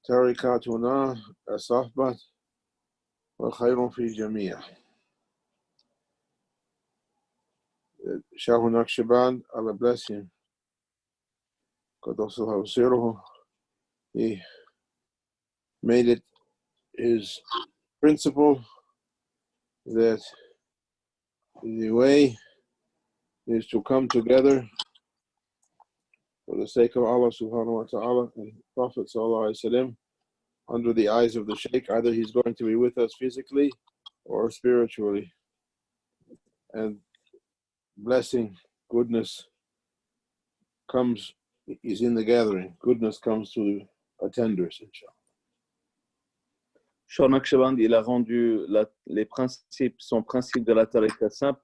تركاتنا الصحبة والخير في جميع. Shaykh Naqshband, Allah bless him. Qaddasallahu sirruhu. He made it his principle that the way is to come together for the sake of Allah subhanahu wa ta'ala and Prophet sallallahu alaihi wasallam under the eyes of the Shaykh. Either he's going to be with us physically or spiritually. And blessing, goodness is in the gathering. Goodness comes to the attenders, inshallah. Shaykh Naqshband, il a rendu les principes, son principe de la tariqa simple.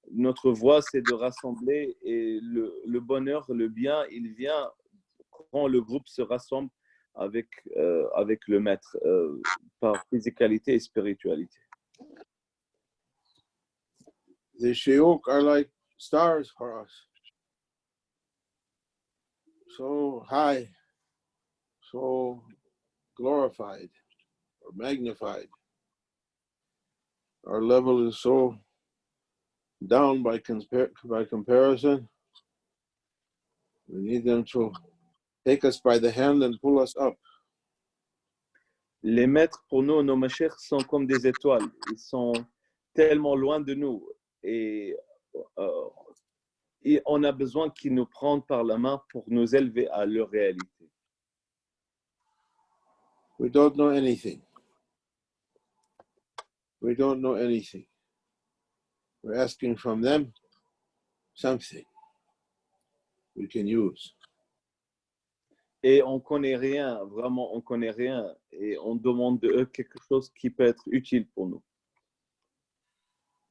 Notre voie, c'est de rassembler, et le bonheur, le bien, il vient quand le groupe se rassemble avec le maître, par physicalité et spiritualité. The shuyukh are like stars for us. So high, so glorified or magnified. Our level is so down by comparison. We need them to take us by the hand and pull us up. Les maîtres, pour nous, nos mashayikh sont comme des étoiles. Ils sont tellement loin de nous. Et on a besoin qu'ils nous prennent par la main pour nous élever à leur réalité. We don't know anything. We don't know anything. We're asking from them something we can use. Et on connaît rien, vraiment, on connaît rien. Et on demande de eux quelque chose qui peut être utile pour nous.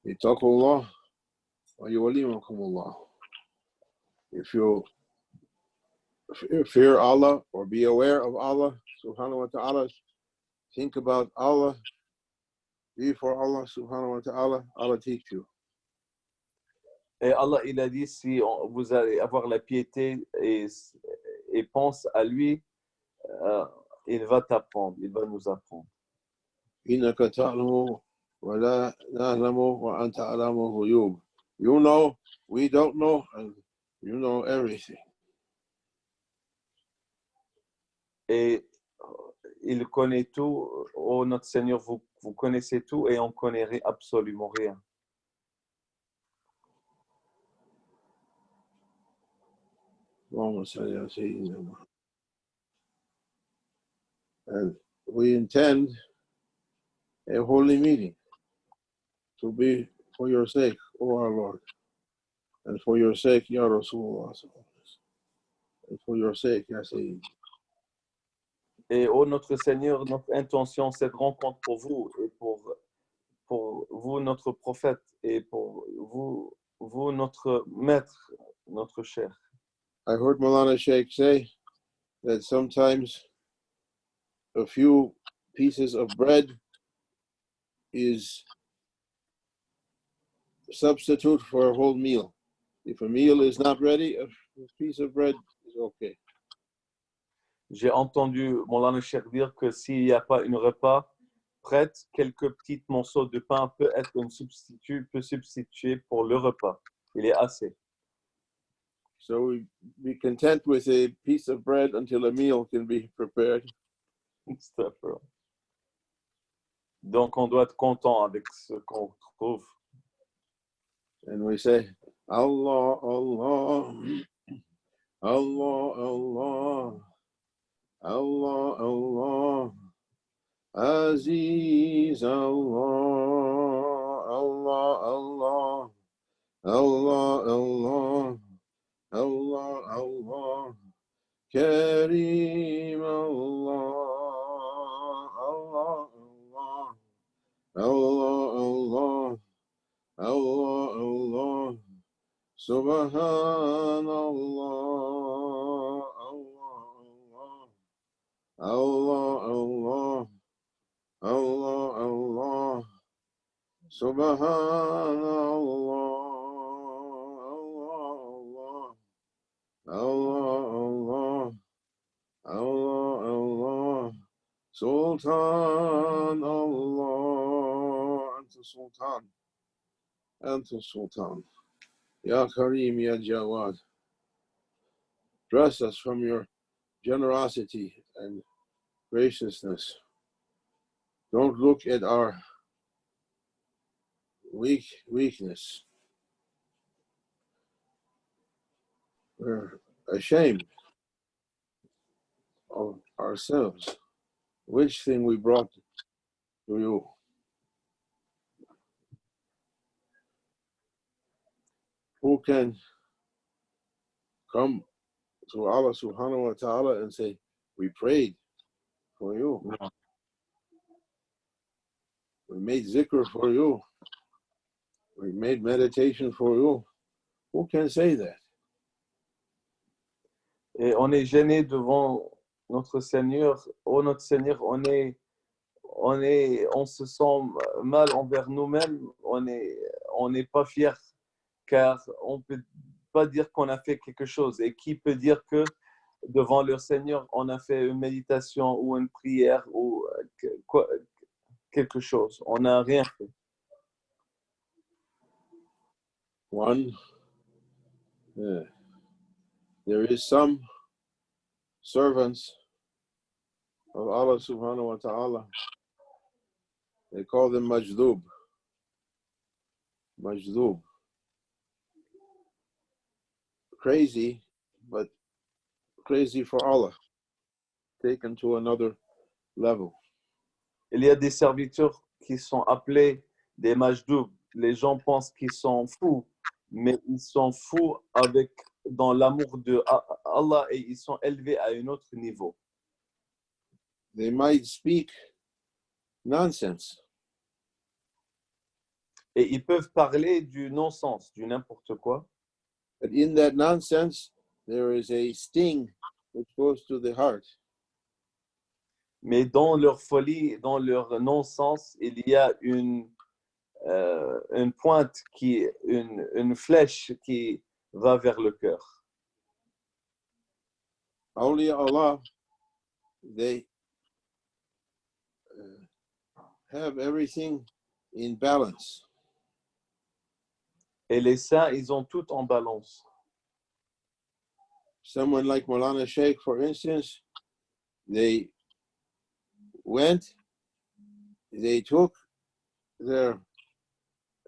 Ittaqullah wa yu'allimukumullah. If you fear Allah or be aware of Allah subhanahu wa ta'ala, think about Allah, be for Allah subhanahu wa ta'ala, Allah teach you. Et Allah, il a dit, si vous allez avoir la piété et pense à lui, il va t'apprendre, il va nous apprendre. Innaka ta'lamu wa la na'lamu wa anta a'lamu ghuyub. You know, we don't know, and you know everything. Et il connaît tout. Oh, notre Seigneur, vous connaissez tout et on connaît absolument rien. And we intend a holy meeting to be for your sake, O our Lord, and for your sake, Ya Rasulullah, and for your sake, Ya Sayyid. Et oh notre Seigneur, notre intention, cette rencontre pour vous et pour vous, notre prophète, et pour vous, notre maître, notre cher. I heard Maulana Shaykh say that sometimes a few pieces of bread is a substitute for a whole meal. If a meal is not ready, a piece of bread is okay. J'ai entendu Maulana Shaykh dire que s'il n'y a pas un repas prête, quelques petits morceaux de pain peut substituer pour le repas. Il est assez. So we be content with a piece of bread until a meal can be prepared. Donc on doit être content avec ce qu'on trouve. And we say, Allah, Allah, Allah, Allah, Allah, Allah, Aziz Allah, Allah, Allah, Allah, Allah, Allah, Allah, Kareem Allah, Allah, Allah, Allah, Allah, Allah, Subhanallah, Allah, Allah, Allah, Allah, Subhanallah, Allah, Allah, Allah, Allah, Sultan Allah, Anta Sultan, Anta Sultan, Ya Kareem, Ya Jawad. Dress us from your generosity and graciousness. Don't look at our weakness. We're ashamed of ourselves. Which thing we brought to you? Who can come to Allah subhanahu wa ta'ala and say, we prayed for you. We made zikr for you. We made meditation for you. Who can say that? Et on est gêné devant notre Seigneur. Oh notre Seigneur, on se sent mal envers nous-mêmes. On n'est pas fiers car on peut pas dire qu'on a fait quelque chose. Et qui peut dire que devant le Seigneur, on a fait une méditation ou une prière ou quelque chose? On n'a rien fait. There is some servants of Allah subhanahu wa ta'ala. They call them majdub. Majdub. Crazy, but crazy for Allah. Taken to another level. Il y a des serviteurs qui sont appelés des majdoub. Les gens pensent qu'ils sont fous, mais ils sont fous dans l'amour de Allah et ils sont élevés à un autre niveau. They might speak nonsense. Et ils peuvent parler du non-sens, du n'importe quoi. But in that nonsense, there is a sting which goes to the heart. Mais dans leur folie, dans leur non-sens, il y a une pointe, une flèche qui va vers le cœur. Awliya Allah, they have everything in balance. Et les saints, ils ont tout en balance. Someone like Maulana Shaykh, for instance, they took their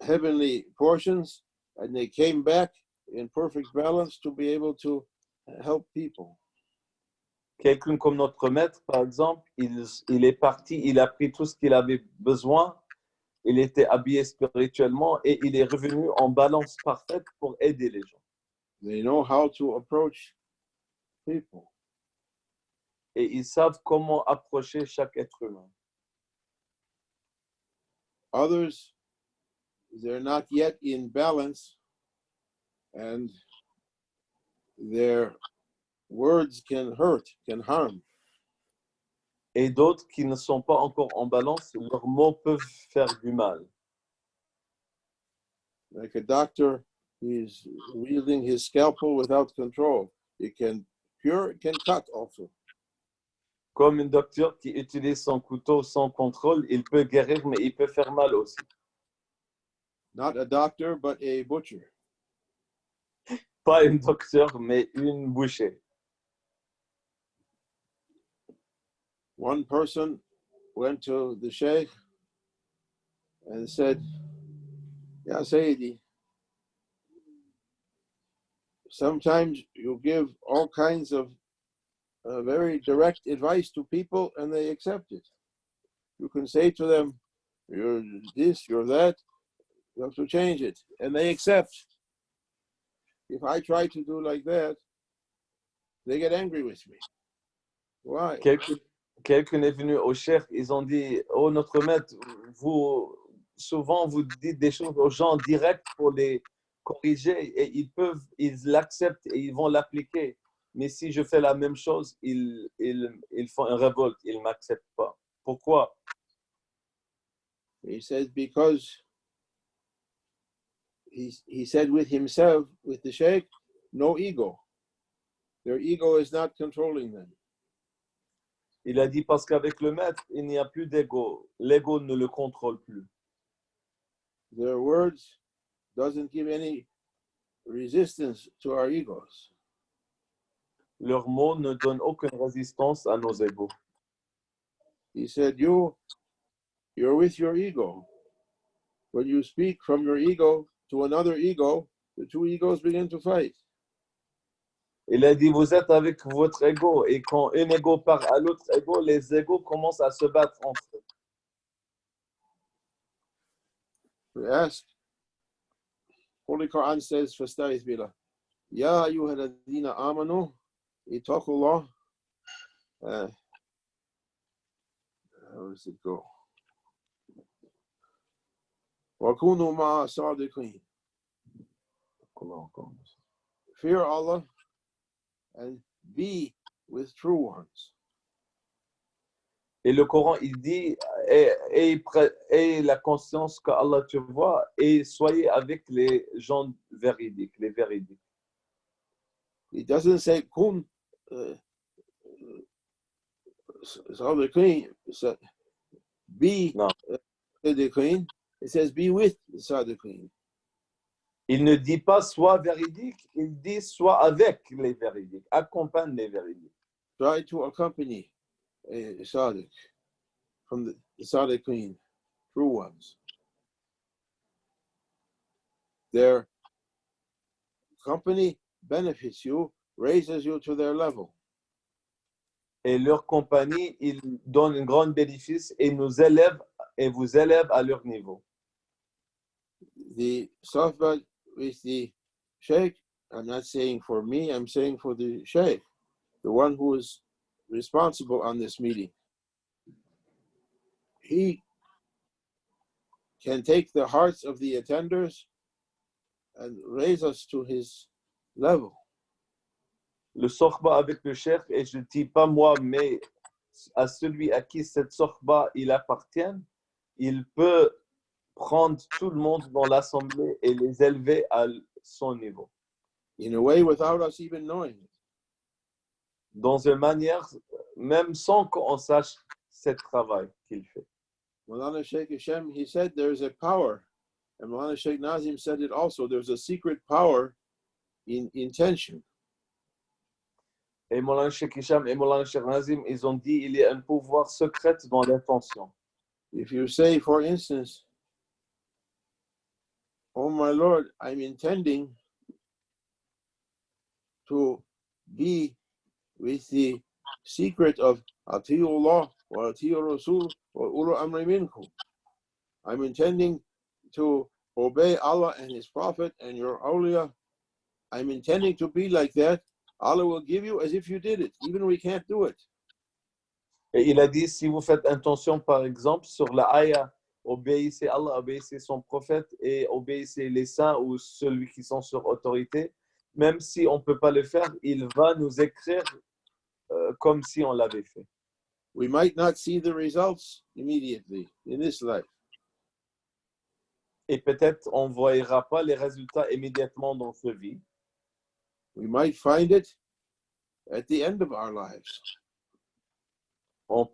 heavenly portions and they came back in perfect balance to be able to help people. Quelqu'un comme notre maître, par exemple, il est parti, il a pris tout ce qu'il avait besoin, il était habillé spirituellement et il est revenu en balance parfaite pour aider les gens. They know how to approach people. Et ils savent comment approcher chaque être humain. Others, they're not yet in balance and their words can hurt, can harm. Et d'autres qui ne sont pas encore en balance, leurs mots peuvent faire du mal. Like a doctor, he's wielding his scalpel without control. It can cure, it can cut also. Comme un docteur qui utilise son couteau sans contrôle, il peut guérir, mais il peut faire mal aussi. Not a doctor, but a butcher. Pas un docteur, mais une bouchée. One person went to the Shaykh and said, Ya Sayyidi, sometimes you give all kinds of very direct advice to people and they accept it. You can say to them, you're this, you're that, you have to change it, and they accept. If I try to do like that, they get angry with me. Why? Quelqu'un est venu au Shaykh, ils ont dit, oh notre maître, souvent vous dites des choses aux gens directs pour les corriger et ils l'acceptent et ils vont l'appliquer. Mais si je fais la même chose, ils font une révolte, ils ne m'acceptent pas. Pourquoi? He says because he said with himself, with the Shaykh, no ego. Their ego is not controlling them. Il a dit parce qu'avec le maître, il n'y a plus d'ego. L'ego ne le contrôle plus. Their words doesn't give any resistance to our egos. Leurs mots ne donnent aucune résistance à nos égos. He said, you're with your ego. When you speak from your ego to another ego, the two egos begin to fight. Il a dit, vous êtes avec votre ego. Et quand un ego parle à l'autre ego, les égos commencent à se battre entre eux. We ask, Holy Quran says, فَاسْتَعِذْ بِاللَّهِ يَا أَيُّهَا الَّذِينَ آمَنُوا اتَّقُوا اللَّهَ. How does it go? وَكُونُوا مَعَ الصَّادِقِينَ. Fear Allah and be with true ones. Et le Coran, il dit, ayez la conscience qu'Allah te voit et soyez avec les gens véridiques, les véridiques. He doesn't say kun صادقين, be صادقين. It says be with صادقين. Il ne dit pas sois véridique, il dit sois avec les véridiques, accompagne les véridiques. Try to accompany a صادق from the صادقين, true ones. Their company benefits you, raises you to their level. Et leur compagnie, ils donnent un grand bénéfice et nous élève et vous élève à leur niveau. The suhba with the Shaykh, I'm not saying for me, I'm saying for the Shaykh, the one who is responsible on this meeting. He can take the hearts of the attenders and raise us to his level. Le sohba avec le cheikh, et je ne dis pas moi, mais à celui à qui cette sohba il appartient, il peut prendre tout le monde dans l'assemblée et les élever à son niveau. In a way without us even knowing it. Dans une manière, même sans qu'on sache ce travail qu'il fait. Maulana Shaykh Hashem, he said there's a power, and Maulana Shaykh Nazim said it also, there's a secret power in intention. Et Maulana Shaykh Hisham et Maulana Shaykh Nazim, ils ont dit il y a un pouvoir secret dans l'intention. If you say, for instance, oh my Lord, I'm intending to be with the secret of Atiullah or Atiur Rasul or Ulu Amri Minkum. I'm intending to obey Allah and His Prophet and your awliya. I'm intending to be like that. Allah will give you as if you did it, even we can't do it. Et il a dit, si vous faites intention, par exemple, sur la ayah, obéissez Allah, obéissez son prophète et obéissez les saints ou ceux qui sont sur autorité, même si on ne peut pas le faire, il va nous écrire comme si on l'avait fait. We might not see the results immediately in this life. Et peut-être on ne voira pas les résultats immédiatement dans ce vie. We might find it at the end of our lives.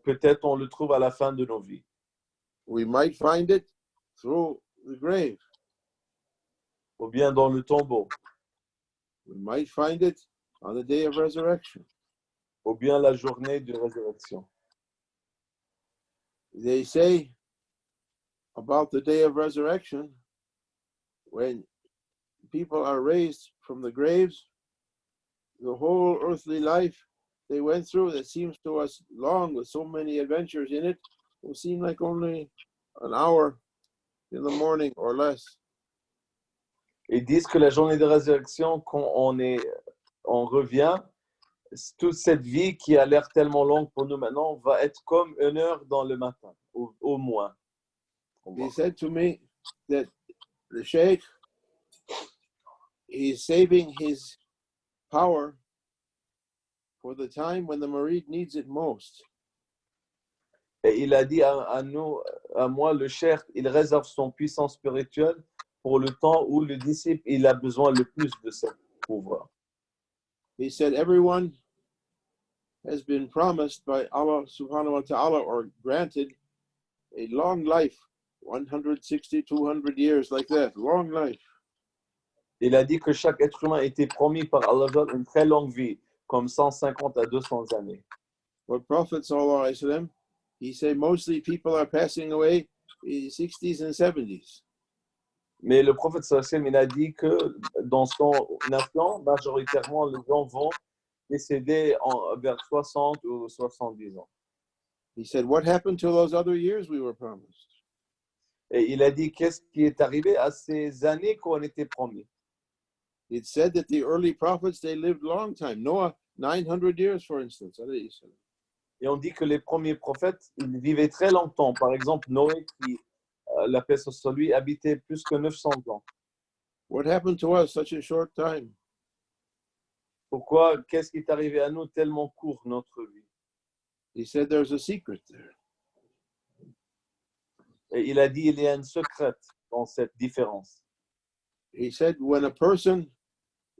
Peut-être on le trouve à la fin de nos vies. We might find it through the grave. Ou bien dans le tombeau. We might find it on the day of resurrection. Ou bien la journée de résurrection. They say about the day of resurrection, when people are raised from the graves, the whole earthly life they went through that seems to us long with so many adventures in it will seem like only an hour in the morning or less. Ils disent que la journée de résurrection, quand on revient, toute cette vie qui a l'air tellement longue pour nous maintenant va être comme 1 heure dans le matin, au moins. He said to me that the Shaykh is saving his power for the time when the Murid needs it most. Et il a dit à moi, le cheikh, il réserve son puissance spirituelle pour le temps où le disciple il a besoin le plus de ce pouvoir. He said everyone has been promised by Allah subhanahu wa ta'ala, or granted a long life, 160, 200 years, like that, long life. Il a dit que chaque être humain était promis par Allah une très longue vie, comme 150 à 200 années. But Prophet sallallahu alaihi wasallam, he said mostly people are passing away in 60s and 70s. Mais le prophète sallallahu alayhi wa sallam, il a dit que dans son nation, majoritairement, les gens vont décéder vers 60 ou 70 ans. He said, what happened to those other years we were promised? Et il a dit, qu'est-ce qui est arrivé à ces années qu'on était promis? It said that the early prophets, they lived long time. Noah, 900 years, for instance. Et on dit que les premiers prophètes, ils vivaient très longtemps. Par exemple, Noé, qui, la paix sur lui, habitait plus que 900 ans. What happened to us such a short time? Pourquoi, qu'est-ce qui est arrivé à nous tellement court, notre vie? He said there's a secret there. Et il a dit, il y a une secrète dans cette différence. He said when a person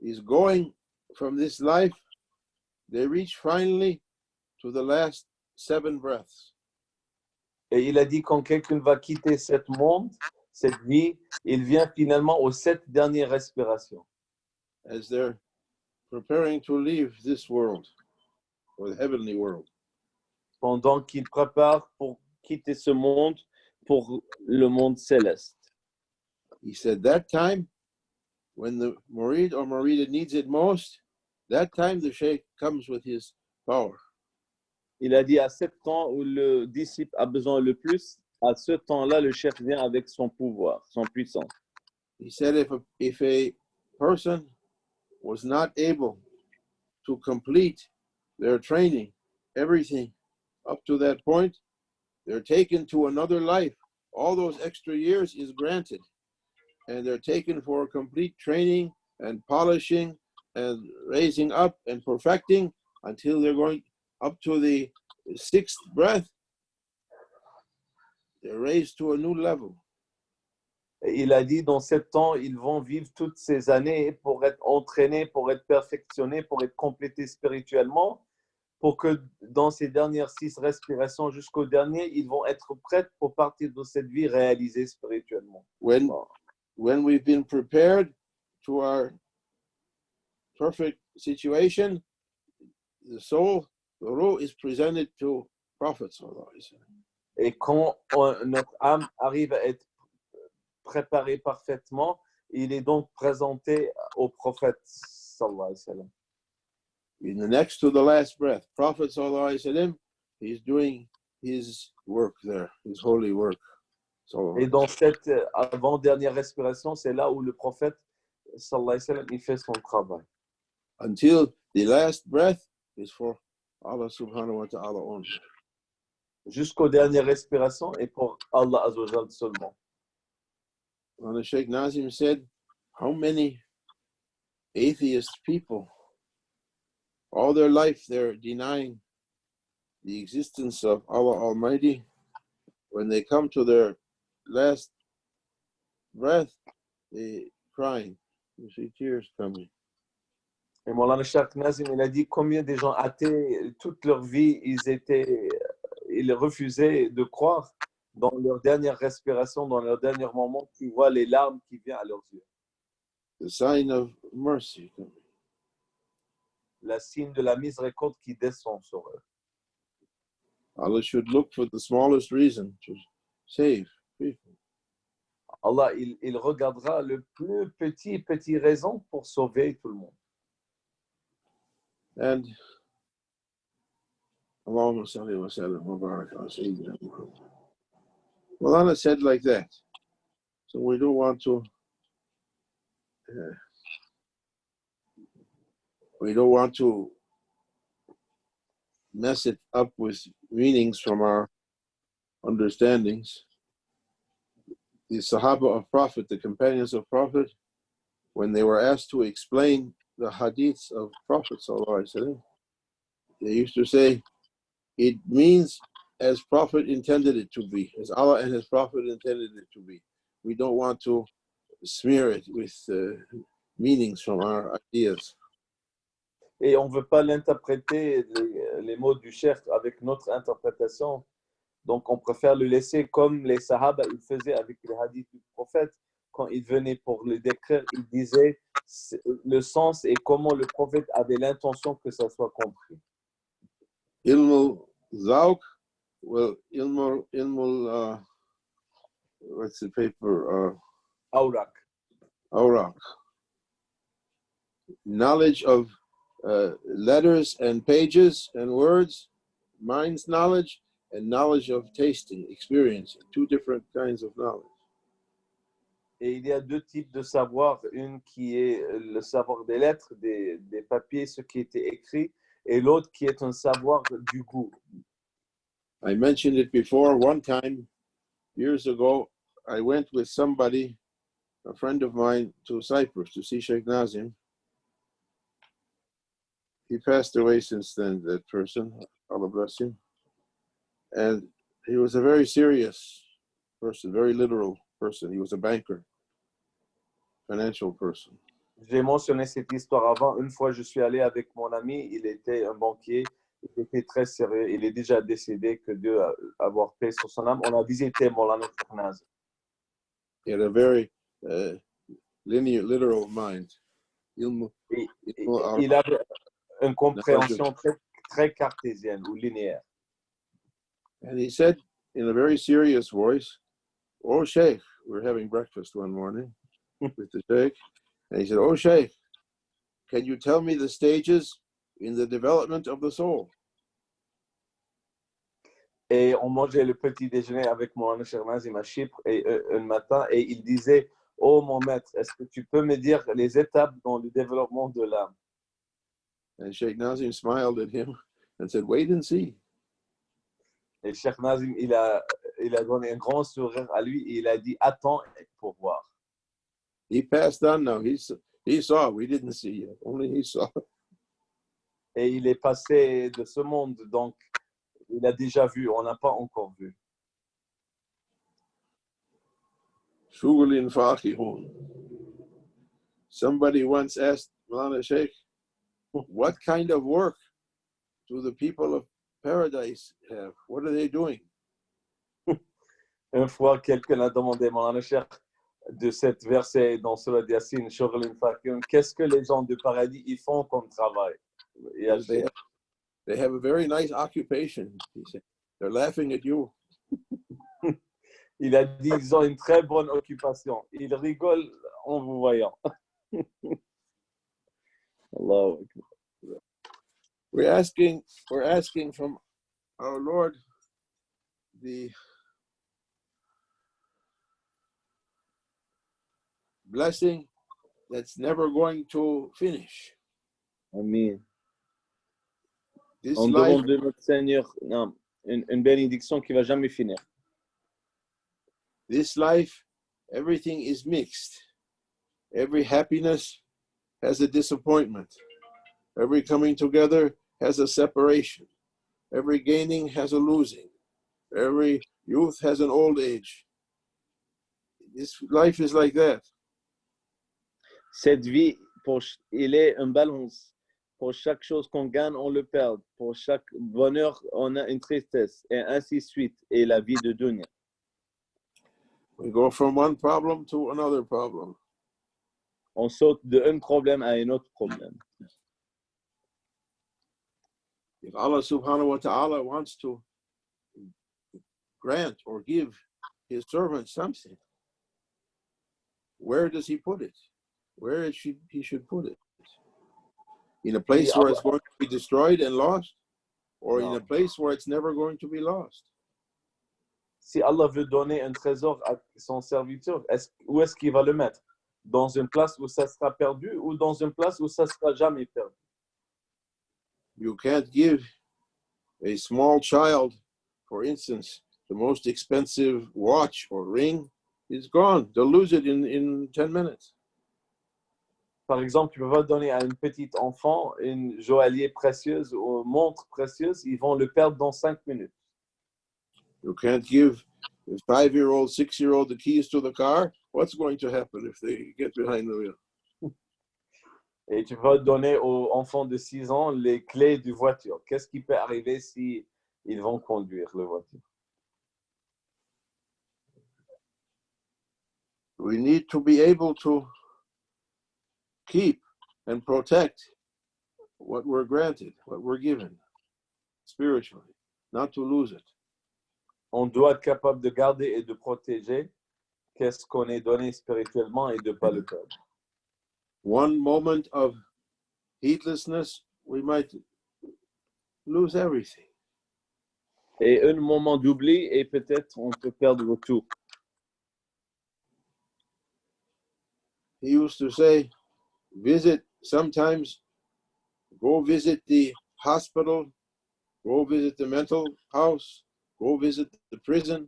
is going from this life, they reach finally to the last 7 breaths. Et il a dit, quand quelqu'un va quitter ce monde, cette vie, il vient finalement aux 7 dernières respirations. As they're preparing to leave this world, or the heavenly world. Pendant qu'il prépare pour quitter ce monde pour le monde céleste. He said that time, when the murid or murida needs it most, that time the Shaykh comes with his power. Il a dit à ce temps où le disciple a besoin le plus, à ce temps-là, le chef vient avec son pouvoir, son puissance. He said if a person was not able to complete their training, everything up to that point, they're taken to another life. All those extra years is granted. And they're taken for complete training and polishing and raising up and perfecting until they're going up to the 6th breath. They're raised to a new level. Et il a dit, dans 7 ans, ils vont vivre toutes ces années pour être entraînés, pour être perfectionnés, pour être complétés spirituellement, pour que dans ces dernières 6 respirations jusqu'au dernier, ils vont être prêts pour partir de cette vie réalisée spirituellement. When we've been prepared to our perfect situation, the soul, the ruh, is presented to Prophet. Et quand notre âme arrive à être préparée parfaitement, il est donc présenté au prophète sallallahu alayhi wa sallam. In the next to the last breath, Prophet sallallahu alayhi wa sallam, he's doing his work there, his holy work. Et dans cette avant-dernière respiration, c'est là où le prophète sallallahu alayhi wa sallam, il fait son travail. Until the last breath is for Allah subhanahu wa ta'ala only. Jusqu'aux dernières respirations et pour Allah azza wa jal seulement. And the Shaykh Nazim said, how many atheist people, all their life they're denying the existence of Allah Almighty. When they come to their last breath, they crying. You see tears coming. Et Maulana Shaykh Nazim, il a dit combien de gens athées, toute leur vie, ils refusaient de croire dans leur dernière respiration, dans leur dernier moment, tu vois les larmes qui viennent à leurs yeux. The sign of mercy coming. La signe de la miséricorde qui descend sur eux. Allah should look for the smallest reason to save people. Allah, il regardera le plus petit raison pour sauver tout le monde. And Allahumma salli wa sallam wa barak ala Sayyidina Muhammad. Well, Allah said like that. So we don't want to mess it up with meanings from our understandings. The Sahaba of Prophet, the companions of Prophet, when they were asked to explain the hadiths of Prophet ﷺ, they used to say, it means as Prophet intended it to be, as Allah and His Prophet intended it to be. We don't want to smear it with meanings from our ideas. Et on ne veut pas l'interpréter, les mots du Cheikh avec notre interprétation. Donc, on préfère le laisser comme les Sahaba ils faisaient avec les hadiths du prophète. Quand ils venaient pour le décrire, ils disaient le sens et comment le prophète avait l'intention que ça soit compris. Ilmul Zawq, well, what's the paper? Awraq. Awraq. Knowledge of letters and pages and words, mind's knowledge, and knowledge of tasting, experience, two different kinds of knowledge. Et il y a deux types de savoir, une qui est le savoir des lettres, des papiers, ce qui était écrit, et l'autre qui est un savoir du goût. I mentioned it before. One time, years ago, I went with somebody, a friend of mine, to Cyprus to see Shaykh Nazim. He passed away since then, that person, Allah bless him. And he was a very serious person, very literal person. He was a banker, financial person. J'ai mentionné cette histoire avant. Une fois, je suis allé avec mon ami. Il était un banquier. Il était très sérieux. Il est déjà décédé. Que Dieu avoir paix sur son âme. On a visité Molana Farnaz. He had a very linear, literal mind. Il avait une compréhension très cartésienne ou linéaire. And he said in a very serious voice, "Oh, Shaykh," we were having breakfast one morning with the Shaykh, and he said, "Oh, Shaykh, can you tell me the stages in the development of the soul?" Et on mangeait le petit déjeuner avec mon cher Nazim à Chypre et, un matin, et il disait, oh mon maître, est-ce que tu peux me dire les étapes dans le développement de l'âme? And Shaykh Nazim smiled at him and said, "Wait and see." Et Cheikh Nazim, il a donné un grand sourire à lui et il a dit, attends pour voir. He passed on now. He saw. We didn't see yet. Only he saw. Et il est passé de ce monde, donc il a déjà vu, on n'a pas encore vu. Shugulin Fakihun. Somebody once asked Maulana Shaykh, what kind of work do the people of paradise have? What are they doing? Une fois, quelqu'un a demandé Maulana Shaykh de cette verset dans Surah Yasin, Shugulin Fakihun, qu'est-ce que les gens du paradis ils font comme travail? They have a very nice occupation, he said. They're laughing at you. Il a dit, ils ont une très bonne occupation. Ils rigolent en vous voyant. Allah. We're asking from our Lord the blessing that's never going to finish. Amen. This On life, demande de notre Seigneur une bénédiction qui ne va jamais finir. this life, everything is mixed. Every happiness has a disappointment. Every coming together has a separation. Every gaining has a losing. Every youth has an old age. This life is like that. Cette vie, il est un balance. Pour chaque chose qu'on gagne, on le perd. Pour chaque bonheur, on a une tristesse. Et ainsi de suite. Et la vie de dunya. We go from one problem to another problem. On saute d'un problème à un autre problème. If Allah subhanahu wa ta'ala wants to grant or give his servant something, where does he put it? Where he should put it? In a place where it's going to be destroyed and lost, or in a place where it's never going to be lost? Si Allah veut donner un trésor à son serviteur, où est-ce qu'il va le mettre? Dans une place où ça sera perdu ou dans une place où ça sera jamais perdu? You can't give a small child, for instance, the most expensive watch or ring. It's gone. They'll lose it in 10 minutes. Par exemple, tu ne peux pas donner à une petite enfant une joaillier précieuse ou une montre précieuse, ils vont le perdre dans 5 minutes. You can't give a 5-year-old, 6-year-old the keys to the car. What's going to happen if they get behind the wheel? Et tu vas donner aux enfants de 6 ans les clés de voiture. Qu'est-ce qui peut arriver si ils vont conduire la voiture? We need to be able to keep and protect what we're granted, what we're given spiritually, not to lose it. On doit être capable de garder et de protéger qu'est-ce qu'on est donné spirituellement et de ne pas le perdre. One moment of heedlessness, we might lose everything. Et un moment d'oubli et peut-être on peut perdre tout. He used to say, sometimes go visit the hospital, go visit the mental house, go visit the prison.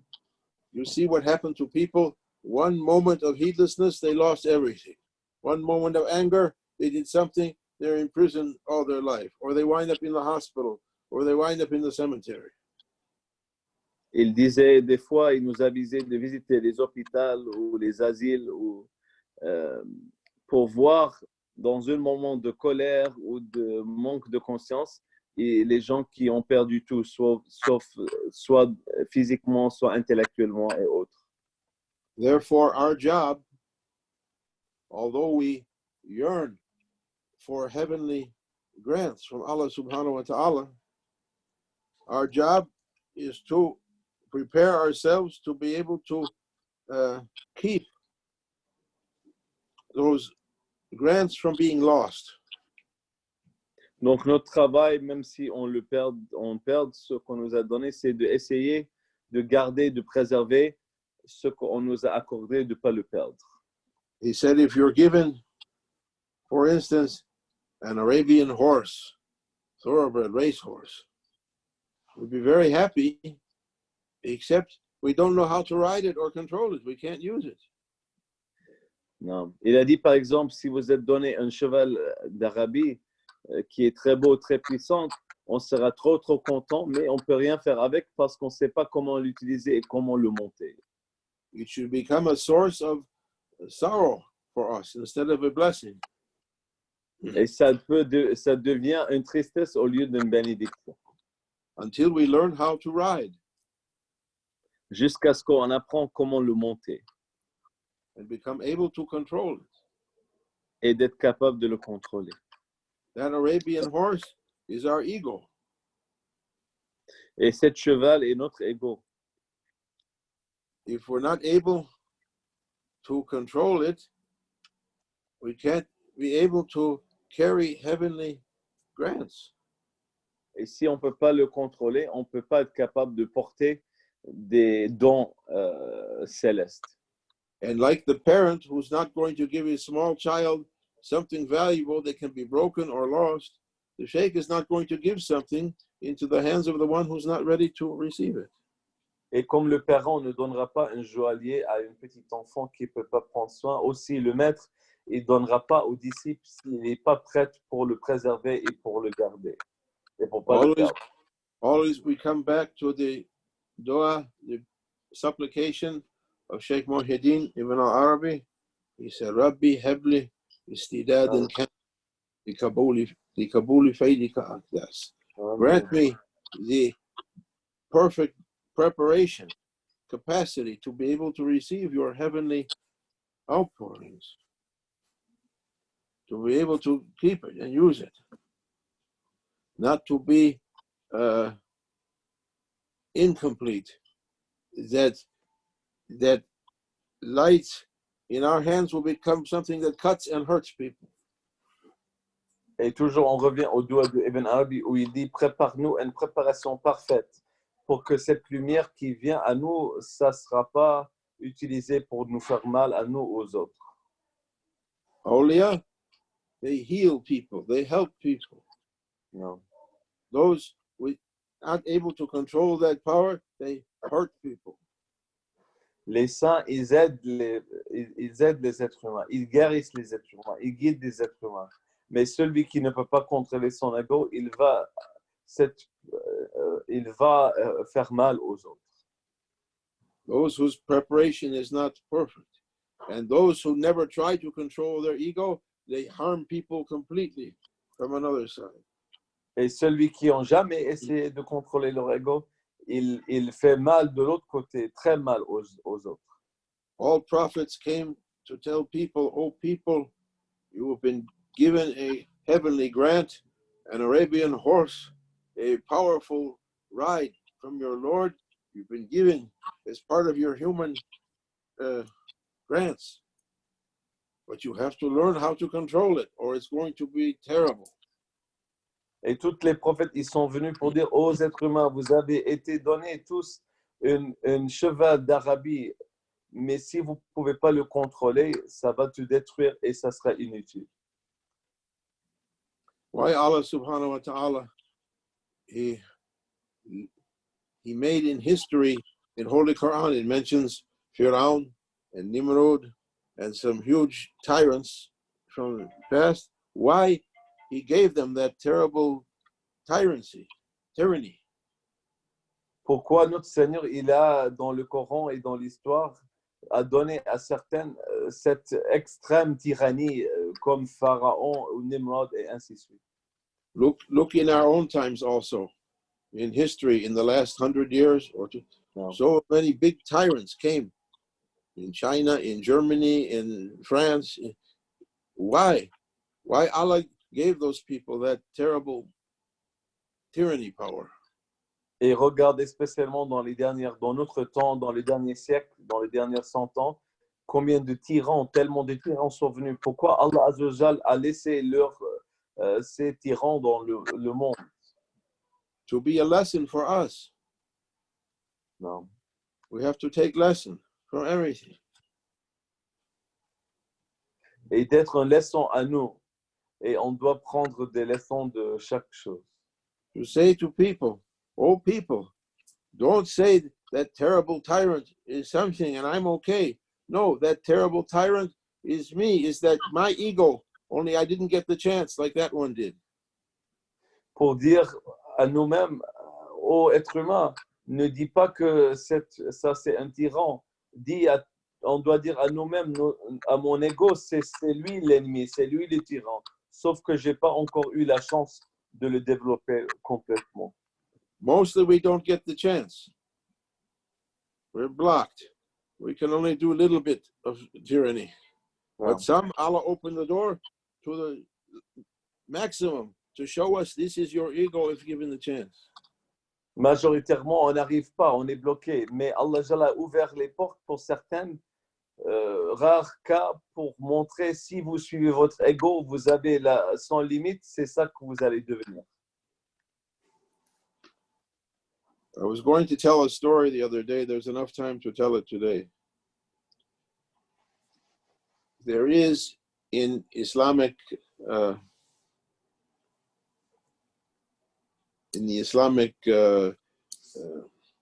You see what happened to people. One moment of heedlessness, they lost everything. One moment of anger, they did something, they're in prison all their life, or they wind up in the hospital, or they wind up in the cemetery. Il disait des fois, il nous avisait de visiter les hôpitaux ou les asiles ou, pour voir dans un moment de colère ou de manque de conscience et les gens qui ont perdu tout, soit physiquement, soit intellectuellement et autres. Therefore, our job, although we yearn for heavenly grants from Allah subhanahu wa ta'ala, our job is to prepare ourselves to be able to keep those grants from being lost. Donc notre travail, même si on perd ce qu'on nous a donné, c'est d'essayer de garder, de préserver ce qu'on nous a accordé, de ne pas le perdre. He said, if you're given, for instance, an Arabian horse, thoroughbred racehorse, we'd be very happy, except we don't know how to ride it or control it. We can't use it. Non. Il a dit, par exemple, si vous êtes donné un cheval d'Arabie qui est très beau, très puissant, on sera trop content, mais on ne peut rien faire avec parce qu'on ne sait pas comment l'utiliser et comment le monter. It should become a source of sorrow for us instead of a blessing. Et ça devient une tristesse au lieu d'une bénédiction. Until we learn how to ride. Jusqu'à ce qu'on apprend comment le monter. And become able to control it. Et d'être capable de le contrôler. That Arabian horse is our ego. Et cet cheval est notre ego. If we're not able to control it, we can't be able to carry heavenly grants. Et si on ne peut pas le contrôler, on ne peut pas être capable de porter des dons célestes. And like the parent who's not going to give his small child something valuable that can be broken or lost, the Shaykh is not going to give something into the hands of the one who's not ready to receive it. Et comme le parent ne donnera pas un joaillier à une petite enfant qui ne peut pas prendre soin, aussi le maître, il ne donnera pas au disciple s'il n'est pas prêt pour le préserver et pour le garder. Et pour pas le perdre. Always we come back to the dua, the supplication of Shaykh Muhyiddin Ibn al-Arabi. He said, Rabbi habli istidadan likabuli faydika akdas. Grant me the perfect preparation, capacity to be able to receive your heavenly outpourings, to be able to keep it and use it, not to be incomplete. That light in our hands will become something that cuts and hurts people. Et toujours, on revient au doigt de Ibn Arabi où il dit, prépare-nous une préparation parfaite pour que cette lumière qui vient à nous, ça ne sera pas utilisé pour nous faire mal à nous aux autres. Awliya, they heal people, they help people. No. Those not able to control that power, they hurt people. Les saints, ils aident les êtres humains, ils guérissent les êtres humains, ils guident les êtres humains. Mais celui qui ne peut pas contrôler son ego, il va faire mal aux autres. Those whose preparation is not perfect, and those who never try to control their ego, they harm people completely from another side. Et celui qui n'a jamais essayé de contrôler leur ego, il fait mal de l'autre côté, très mal aux autres. All prophets came to tell people, oh people, you have been given a heavenly grant, an Arabian horse, a powerful ride from your Lord. You've been given as part of your human grants. But you have to learn how to control it, or it's going to be terrible. Et tous les prophètes, ils sont venus pour dire aux êtres humains, vous avez été donnés tous un cheval d'Arabie, mais si vous ne pouvez pas le contrôler, ça va te détruire et ça sera inutile. Why Allah subhanahu wa ta'ala, he made in history, in Holy Quran, it mentions Fir'aun and Nimrod and some huge tyrants from the past. Why he gave them that terrible tyranny. Pourquoi notre Seigneur, il a dans le Coran et dans l'histoire, a donné à certaines cette extrême tyrannie comme Pharaon ou Nimrod et ainsi de suite. Look in our own times also, in history, in the last 100 years or two, No. so many big tyrants came in China, in Germany, in France. Why? Why Allah gave those people that terrible tyranny power? Et regardez spécialement dans notre temps, dans les derniers siècles, dans les dernières 100 ans, combien de tyrans, tellement de tyrans sont venus. Pourquoi Allah Azzawajal a laissé ces tyrans dans le monde? To be a lesson for us. Non. We have to take lesson from everything. Et d'être une leçon à nous. Et on doit prendre des leçons de chaque chose. To say to people, oh people, don't say that terrible tyrant is something and I'm okay. No, that terrible tyrant is me, is that my ego, only I didn't get the chance like that one did. Pour dire à nous-mêmes, aux êtres humains, ne dis pas que ça c'est un tyran. On doit dire à nous-mêmes, à mon ego, c'est lui l'ennemi, c'est lui le tyran. Sauf que je n'ai pas encore eu la chance de le développer complètement. Mostly we don't get the chance. We're blocked. We can only do a little bit of tyranny. Wow. But some, Allah opened the door to the maximum to show us this is your ego if given the chance. Majoritairement, on n'arrive pas, on est bloqué. Mais Allah a ouvert les portes pour certaines rares cas pour montrer si vous suivez votre ego, vous avez sans limite, c'est ça que vous allez devenir. I was going to tell a story the other day. There's enough time to tell it today. There is in Islamic, in the Islamic,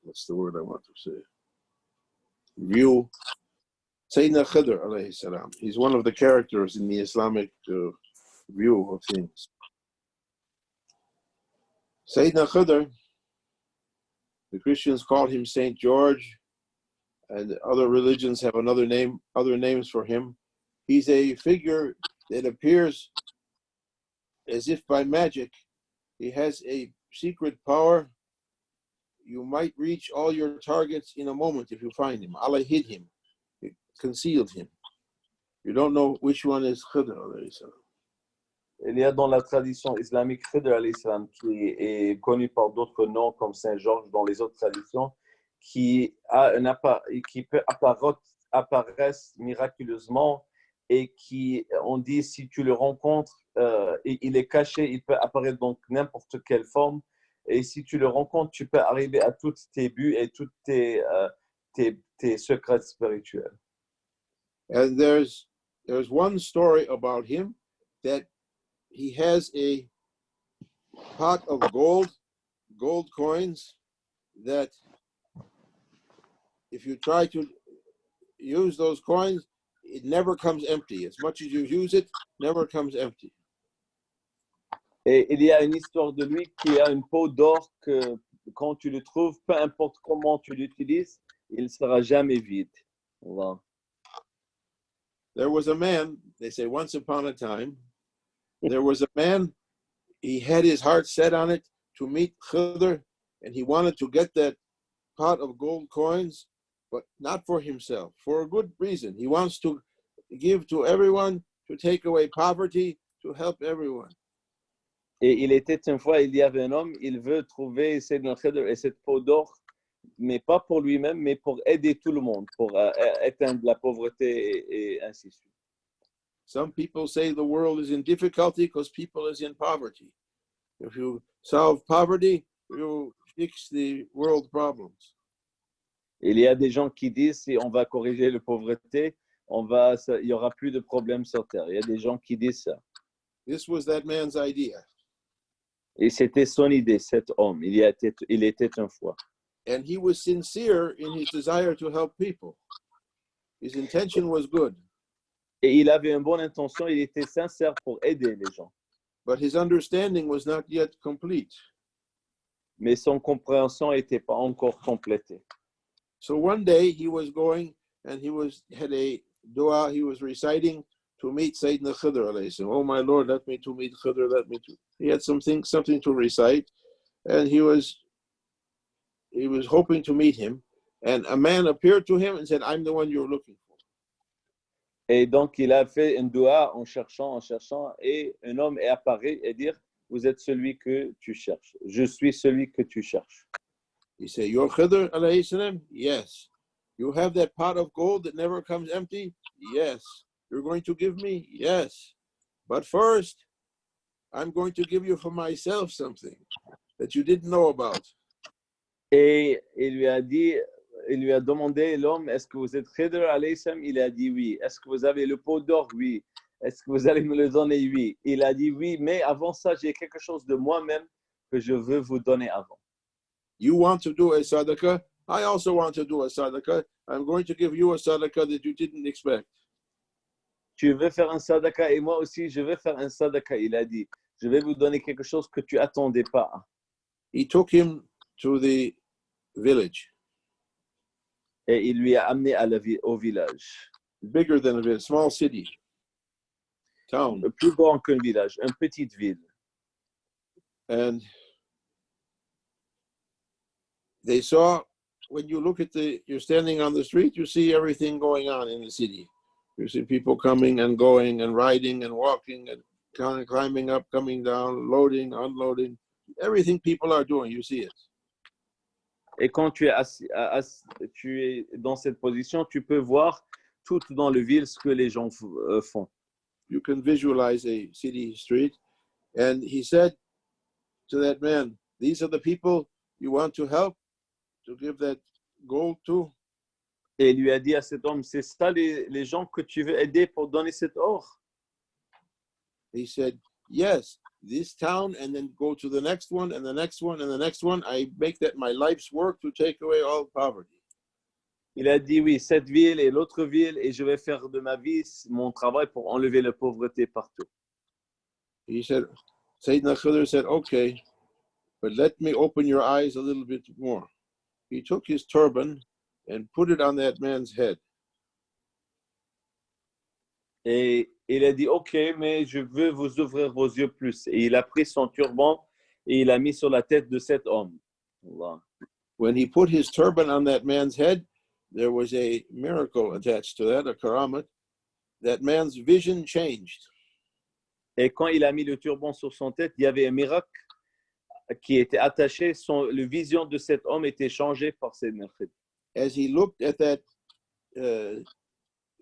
what's the word I want to say? View, Sayyidina Khidr alayhi salam. He's one of the characters in the Islamic view of things. Sayyidina Khidr, the Christians call him Saint George, and other religions have other names for him. He's a figure that appears as if by magic. He has a secret power. You might reach all your targets in a moment if you find him. Allah hid him, he concealed him. You don't know which one is Khidr alayhi salam. Il y a dans la tradition islamique Khidr alayhi salam, qui est connu par d'autres noms comme Saint Georges dans les autres traditions, qui peut apparaître miraculeusement et qui, on dit, si tu le rencontres, il est caché, il peut apparaître dans n'importe quelle forme. Et si tu le rencontres, tu peux arriver à tous tes buts et tous tes secrets spirituels. And there's one story about him that he has a pot of gold coins that if you try to use those coins, it never comes empty. As much as you use it, never comes empty. Et il y a une histoire de lui qui a une peau d'or que quand tu le trouves, peu importe comment tu l'utilises, il ne sera jamais vide. Voilà. there was a man, they say once upon a time, there was a man, he had his heart set on it to meet Khidr, and he wanted to get that pot of gold coins, but not for himself, for a good reason. He wants to give to everyone, to take away poverty, to help everyone. Et il était une fois, il y avait un homme, il veut trouver Sayyidina Khidr et cette peau d'or, mais pas pour lui-même, mais pour aider tout le monde, pour éteindre la pauvreté et ainsi de suite. Some people say the world is in difficulty because people is in poverty. If you solve poverty, you fix the world problems. Il y a des gens qui disent si on va corriger la pauvreté, il y aura plus de problèmes sur terre. Il y a des gens qui disent ça. This was that man's idea. Et c'était son idée, cet homme. Il était une fois. And he was sincere in his desire to help people. His intention was good. Et il avait une bonne intention, il était sincère pour aider les gens. But his understanding was not yet complete. Mais son compréhension n'était pas encore complétée. So one day he was going and had a dua he was reciting to meet Sayyidina Khidr alayhi salam. Oh my Lord, let me to meet Khidr, let me to. He had something to recite, and he was hoping to meet him, and a man appeared to him and said, I'm the one you're looking for. Et donc il a fait une dua en cherchant, et un homme est apparu et dit, vous êtes celui que tu cherches. Je suis celui que tu cherches. He said, you're Khidr alayhi salam? Yes. You have that pot of gold that never comes empty? Yes. You're going to give me? Yes. But first, I'm going to give you for myself something that you didn't know about. Et il lui a demandé, l'homme, est-ce que vous êtes Khidr alayhi salam? Il a dit oui. Est-ce que vous avez le pot d'or? Oui. Est-ce que vous allez me le donner? Oui. Il a dit oui, mais avant ça, j'ai quelque chose de moi-même que je veux vous donner avant. You want to do a sadaqah? I also want to do a sadaqah. I'm going to give you a sadaqah that you didn't expect. Tu veux faire un sadaqah et moi aussi, je vais faire un sadaqah. Il a dit, je vais vous donner quelque chose que tu attendais pas. He took him to the village. Et il lui a amené au village. Bigger than a village, small city, town. Plus grand qu'un village, une petite ville. And they saw, when you look at you're standing on the street, you see everything going on in the city. You see people coming and going and riding and walking and kind of climbing up, coming down, loading, unloading. Everything people are doing, you see it. Et quand tu es dans cette position, tu peux voir tout dans le ville ce que les gens font. You can visualize a city street. And he said to that man, these are the people you want to help, to give that gold to? Et il lui a dit à cet homme, c'est ça les gens que tu veux aider pour donner cet or? He said, yes, this town, and then go to the next one, and the next one, and the next one. I make that my life's work to take away all poverty. Il a dit, oui, cette ville et l'autre ville, et je vais faire de ma vie mon travail pour enlever la pauvreté partout. He said, Sayyidina Khidr said, okay, but let me open your eyes a little bit more. He took his turban and put it on that man's head. Et il a dit, OK, mais je veux vous ouvrir vos yeux plus. Et il a pris son turban et il l'a mis sur la tête de cet homme. Allah. When he put his turban on that man's head, there was a miracle attached to that, a karamat. That man's vision changed. Et quand il a mis le turban sur son tête, il y avait un miracle qui était attaché. Le vision de cet homme était changé par ces miracles. As he looked at that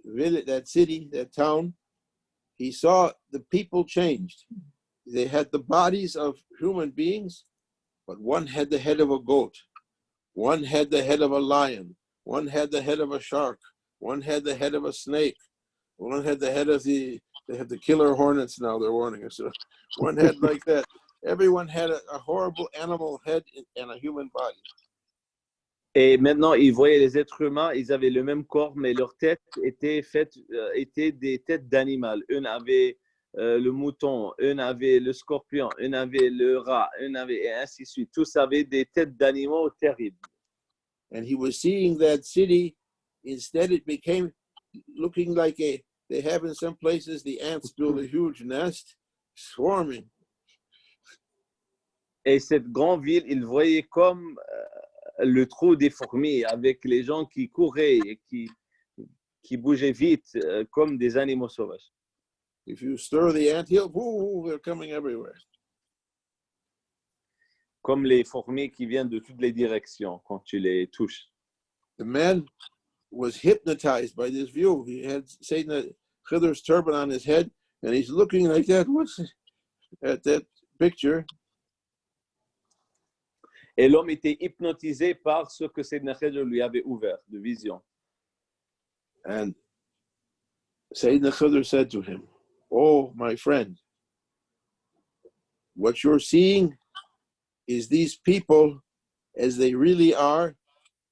village, that city, that town, he saw the people changed. They had the bodies of human beings, but one had the head of a goat, one had the head of a lion, one had the head of a shark, one had the head of a snake, one had the head of they have the killer hornets now, they're warning us. So one had like that. Everyone had a horrible animal head and a human body. Et maintenant, ils voyaient les êtres humains, ils avaient le même corps, mais leurs têtes étaient des têtes d'animal. Une avait le mouton, une avait le scorpion, une avait le rat, une avait, et ainsi de suite. Tous avaient des têtes d'animaux terribles. And he was seeing that city, instead it became looking like they have in some places, the ants build a huge nest, swarming. Et cette grande ville, il voyait comme le trou des fourmis avec les gens qui couraient et qui bougeaient vite comme des animaux sauvages. If you stir the anthill, whoo, they're coming everywhere. Comme les fourmis qui viennent de toutes les directions quand tu les touches. The man was hypnotized by this view. He had Sayyidina Khidr's turban on his head, and he's looking like that. What's at that picture? Et l'homme était hypnotisé par ce que Sayyidina Khidr lui avait ouvert de vision. And Sayyidina Khidr said to him, "Oh, my friend, what you're seeing is these people as they really are,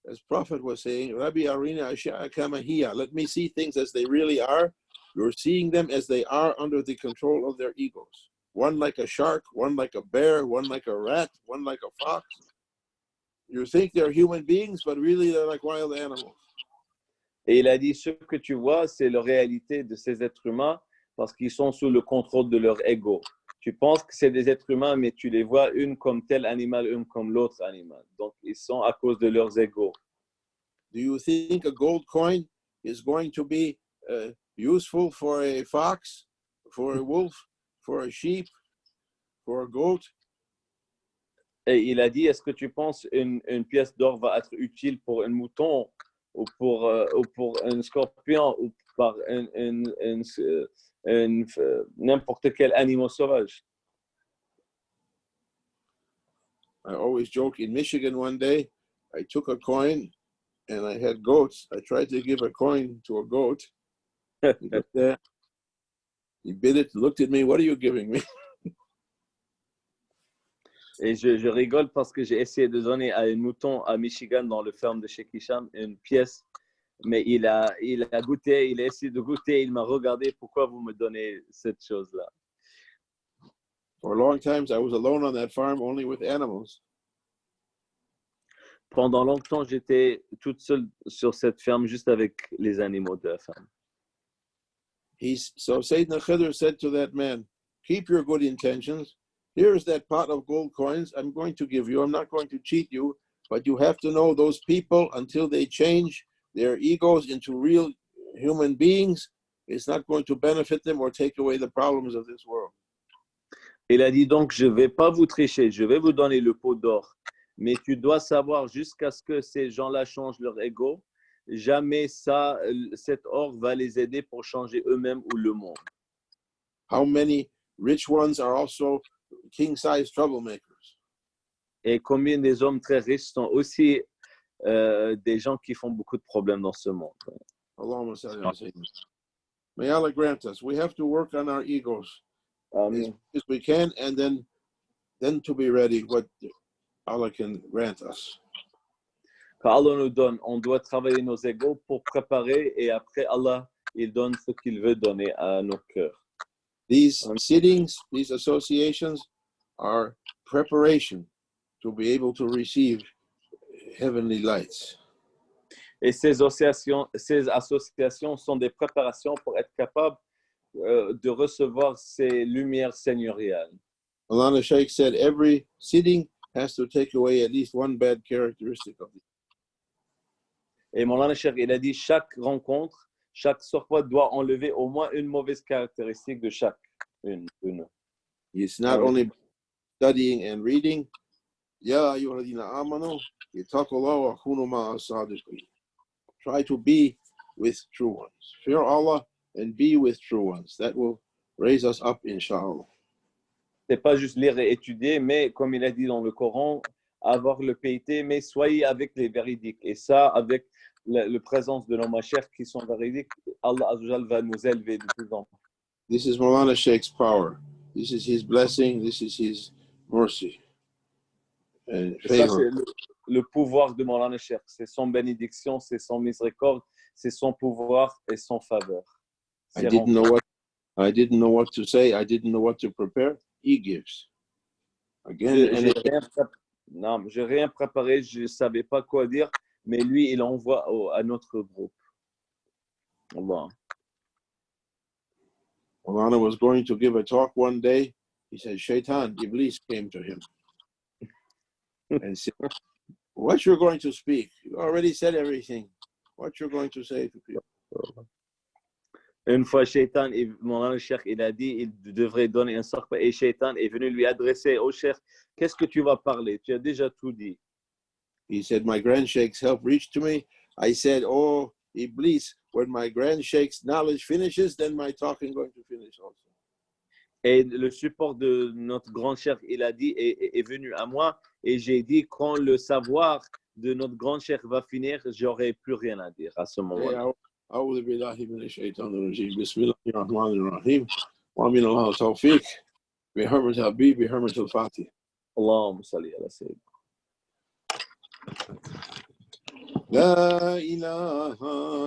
as Prophet was saying, Rabbi Arina Asha'a Kama Hiya. Let me see things as they really are. You're seeing them as they are under the control of their egos. One like a shark, one like a bear, one like a rat, one like a fox. You think they're human beings, but really they're like wild animals." Et il a dit, ce que tu vois, c'est la réalité de ces êtres humains parce qu'ils sont sous le contrôle de leur ego. Tu penses que c'est des êtres humains, mais tu les vois une comme tel animal, une comme l'autre animal. Donc, ils sont à cause de leurs égos. Do you think a gold coin is going to be useful for a fox, for a wolf, for a sheep, for a goat? Et il a dit, est-ce que tu penses une pièce d'or va être utile pour un mouton ou pour un scorpion ou par n'importe quel animal sauvage? I always joke, in Michigan one day, I took a coin and I had goats. I tried to give a coin to a goat. He looked there, he bit it, looked at me, "What are you giving me?" Et je rigole parce que j'ai essayé de donner à un mouton à Michigan dans le ferme de Shaykh une pièce, mais il a goûté, il a essayé de goûter, il m'a regardé, pourquoi vous me donnez cette chose-là? For a long time, I was alone on that farm, only with animals. Pendant longtemps, j'étais toute seule sur cette ferme, juste avec les animaux de la ferme. So Sayyidina Khidr said to that man, "Keep your good intentions. Here's that pot of gold coins I'm going to give you. I'm not going to cheat you, but you have to know those people, until they change their egos into real human beings, it's not going to benefit them or take away the problems of this world." Il a dit donc, je ne vais pas vous tricher, je vais vous donner le pot d'or, mais tu dois savoir jusqu'à ce que ces gens-là changent leur ego, jamais cet or va les aider pour changer eux-mêmes ou le monde. How many rich ones are also king-size troublemakers? Et combien des hommes très riches sont aussi des gens qui font beaucoup de problèmes dans ce monde. Allahumma salli ala Sayyidina. May Allah grant us. We have to work on our egos as we can, and then to be ready what Allah can grant us. Quand Allah nous donne, on doit travailler nos égos pour préparer, et après Allah, il donne ce qu'il veut donner à nos cœurs. These sittings, these associations are preparation to be able to receive heavenly lights. Et ces associations sont des préparations pour être capable de recevoir ces lumières seigneuriales. Maulana Shaykh said every sitting has to take away at least one bad characteristic of it. Et Maulana Shaykh, il a dit, chaque rencontre, chaque sortie doit enlever au moins une mauvaise caractéristique de chaque une. It's not only studying and reading. Ya ayyuhalladhina amanu ittaqullaha wa kunu ma'as sadiqin. Try to be with true ones. Fear Allah and be with true ones. That will raise us up, inshallah. C'est pas juste lire et étudier, mais comme il a dit dans le Coran, avoir le piété, mais soyez avec les véridiques. Et ça, avec la présence de nos machers qui sont véridiques, Allah Azzawajal va nous élever de plus en plus. This is Maulana Shaykh's power. This is his blessing. This is his mercy and Ça, favor. c'est le pouvoir de Maulana Shaykh. C'est son bénédiction, c'est son miséricorde, c'est son pouvoir et son faveur. I didn't know what to say. I didn't know what to prepare. He gives. Again and again. Non, j'ai rien préparé, je ne savais pas quoi dire, mais lui, il envoie à notre groupe. Allah. Maulana was going to give a talk one day. He said, Shaitan, Iblis came to him and said, what you're going to speak? You already said everything. What you're going to say to people? Une fois, Shaitan, mon Cheikh, il a dit il devrait donner un sort et Shaitan est venu lui adresser au Cheikh, qu'est-ce que tu vas parler? Tu as déjà tout dit. He said, my grand sheikh's help reached to me. I said, oh, Iblis, when my grand sheikh's knowledge finishes, then my talking going to finish also. Et le support de notre grand Cheikh, il a dit, est venu à moi et j'ai dit, quand le savoir de notre grand Cheikh va finir, j'aurai plus rien à dire à ce moment-là. أعوذ بالله من الشيطان الرجيم بسم الله الرحمن الرحيم ومن الله التوفيق بحرمة الحبيب بحرمة الفاتح اللهم صل على سيدنا لا إله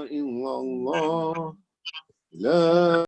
إلا الله لا